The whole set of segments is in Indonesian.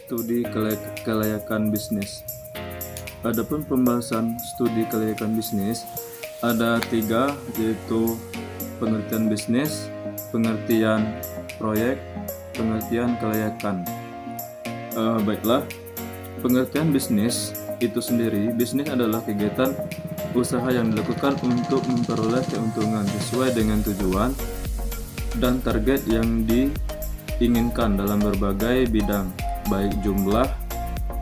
studi kelayakan bisnis. Adapun pembahasan studi kelayakan bisnis ada 3, yaitu pengertian bisnis, pengertian proyek, pengertian kelayakan. Baiklah, pengertian bisnis itu sendiri, bisnis adalah kegiatan usaha yang dilakukan untuk memperoleh keuntungan sesuai dengan tujuan dan target yang diinginkan dalam berbagai bidang, baik jumlah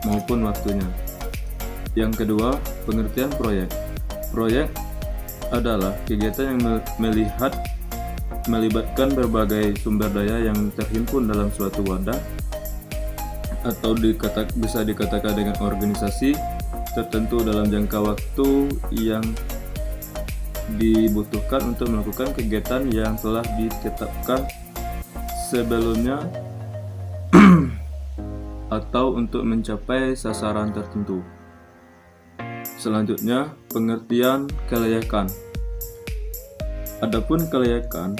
maupun waktunya. Yang kedua, pengertian proyek. Proyek adalah kegiatan yang melibatkan berbagai sumber daya yang terhimpun dalam suatu wadah atau bisa dikatakan dengan organisasi tertentu dalam jangka waktu yang dibutuhkan untuk melakukan kegiatan yang telah ditetapkan sebelumnya atau untuk mencapai sasaran tertentu. Selanjutnya, pengertian kelayakan. Adapun kelayakan,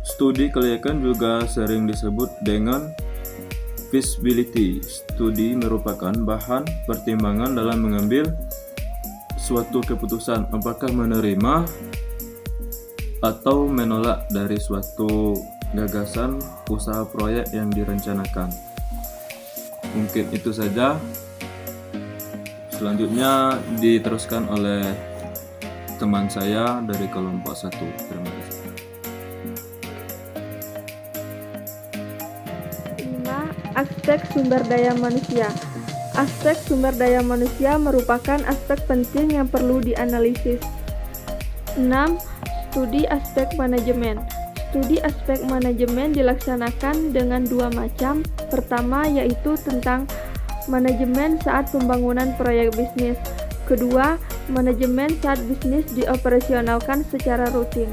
studi kelayakan juga sering disebut dengan feasibility study, merupakan bahan pertimbangan dalam mengambil suatu keputusan apakah menerima atau menolak dari suatu gagasan usaha proyek yang direncanakan. Mungkin itu saja. Selanjutnya diteruskan oleh teman saya dari kelompok 1. Terima kasih. 5. Aspek sumber daya manusia. Aspek sumber daya manusia merupakan aspek penting yang perlu dianalisis. 6. Studi aspek manajemen. Studi aspek manajemen dilaksanakan dengan 2 macam. Pertama yaitu tentang manajemen saat pembangunan proyek bisnis. Kedua, manajemen saat bisnis dioperasionalkan secara rutin.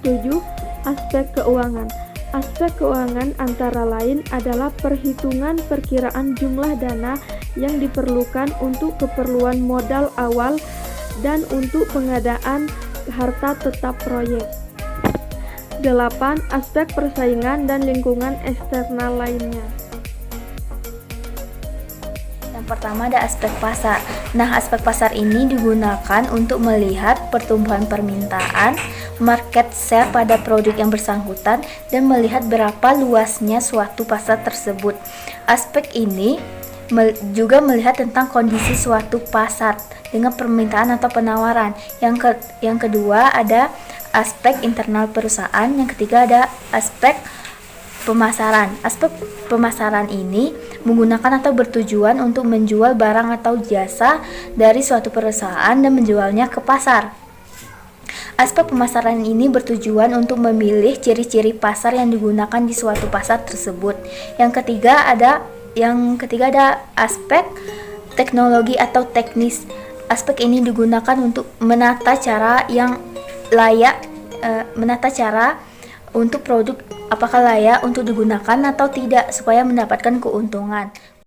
7. Aspek keuangan. Aspek keuangan antara lain adalah perhitungan perkiraan jumlah dana yang diperlukan untuk keperluan modal awal dan untuk pengadaan harta tetap proyek. 8. Aspek persaingan dan lingkungan eksternal lainnya. Yang pertama ada aspek pasar. Nah, aspek pasar ini digunakan untuk melihat pertumbuhan permintaan, market share pada produk yang bersangkutan, dan melihat berapa luasnya suatu pasar tersebut. Aspek ini juga melihat tentang kondisi suatu pasar dengan permintaan atau penawaran. Yang kedua ada aspek internal perusahaan. Yang ketiga ada aspek pemasaran. Aspek pemasaran ini menggunakan atau bertujuan untuk menjual barang atau jasa dari suatu perusahaan dan menjualnya ke pasar. Aspek pemasaran ini bertujuan untuk memilih ciri-ciri pasar yang digunakan di suatu pasar tersebut. Yang ketiga ada aspek teknologi atau teknis. Aspek ini digunakan untuk menata cara untuk produk apakah layak untuk digunakan atau tidak supaya mendapatkan keuntungan.